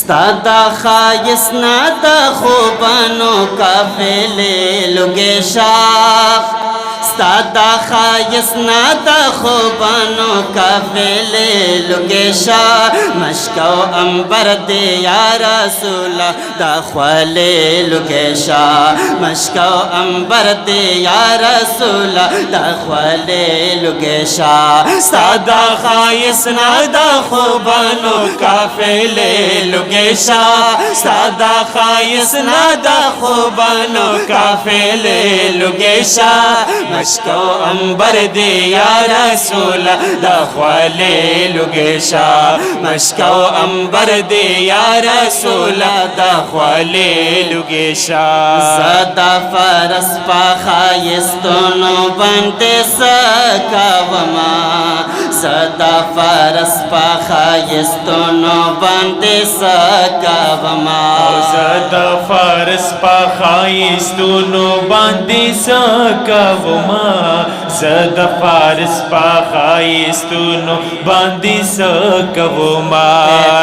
ستا خایس نادا خوبانو کافلے لگے شاخ ستا خایس نادا خوبانو کافلے لگے شاخ مشکو امبر دے یا رسول دا خوالے لگے شاخ مشکو امبر دے یا رسول دا خوالے لگے شاخ ستا خایس نادا خوبانو کافلے لگے شاخ ستا خایس نادا خوبانو کافلے لگے شاخ مشکو امبر دے یا رسول دا خوالے لگے شاخ مشکو امبر دے یا رسول دا خوالے لگے شاخ زدا فرس پا خایستونو بندے سکاوما زدا فرس پا خایستونو بندے سکاوما زدا فرس پا خایستونو بندے سکاوما زدا فارس پا خایستونو بندے سکاوما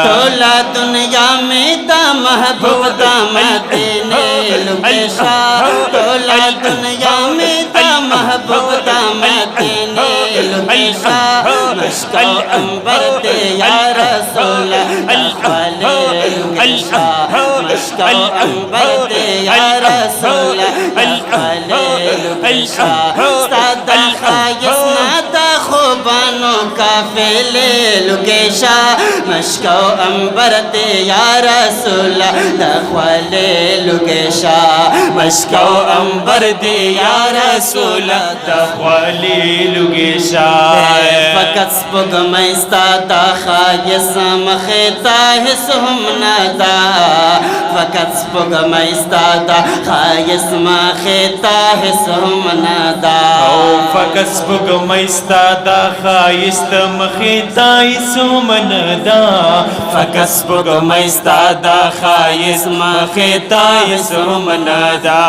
تولا دنیا میں دا محبوب دا مدینے لگے شاہ تولا دنیا میں دا محبوب دا مدینے لگے شاہ مشکو امبر دے یا رسول الخالے لگے شاہ مشکو امبر دے یا رسول الخالے لگے شاہ ستا خایس نادا خوبانو کافلے لگے شاہ مشکو امبر دے یا رسول دا خوالے لگے شاہ مشکو امبر دے یا رسول دا خوالے لگے شاہ فقط سپگ میستا دا خایس مخیتا حس ہم ندا فقط سپگ میستا دا خایس مخیتا حس ہم ندا فقط سپگ میستا دا خایست مخیتا حس ہم ندا فقط سپگ میستا دا خایس مخیتا حس ہم ندا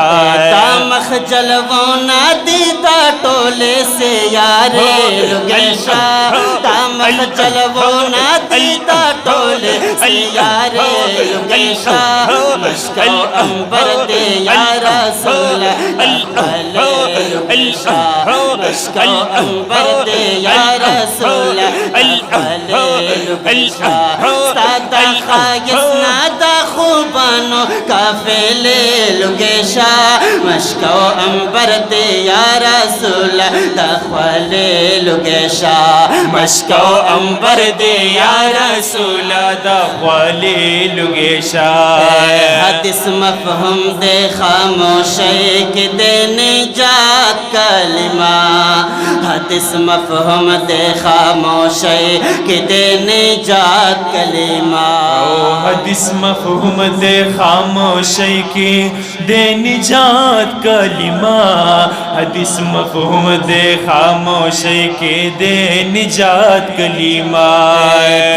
دا مخ جلوونا دی دا ٹولے سے یارے لگے شاہ دا مخ جلوونا دی دا ٹولے سے یارے لگے شاہ مشکو امبر دے یا رسول الخالے لگے شاہ مشکو امبر دے یا رسول الخالے لگے شاہ ستا خایس نادا خوبانو کافلے لگے شاہ مشکو امبر دے یا رسول دا خوالے لگے شاہ مشکو امبر دے یا رسول دا خوالے لگے شاہ حدیث مفہوم دے خاموشی کی دے نجات کلمہ حدیث مفہوم دے خاموشی کی دے نجات کلمہ حدیث مفہوم دے خاموشی کی دے نجات کلمہ حدیث مفہوم دے خاموشی کی دے نجات کلمہ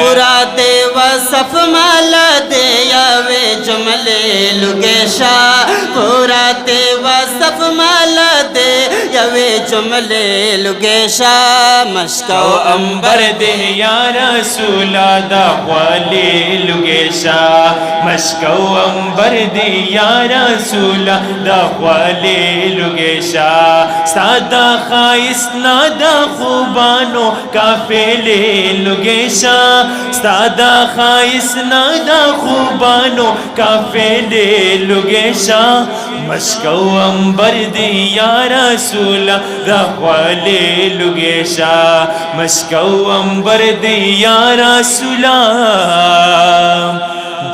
پورا دے وصف مالا دے یاوے جملے لگے شاہ پورا دے وصف مالا دے یاوے جملے لگے شاہ مشکو امبر دے یا رسول دا خوالے لگے شاہ مشکو امبر دے یا رسول دا خوالے لگے شاہ سادا خایس نادا خوبانو کافلے لگے شاہ سادا خایس نادا خوبانو کافلے لگے شاہ مشکو امبر دے یا رسول دا خوالے لگے شاہ مشکو امبر دے یا رسول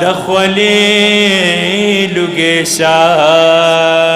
دا خوالے لگے شاہ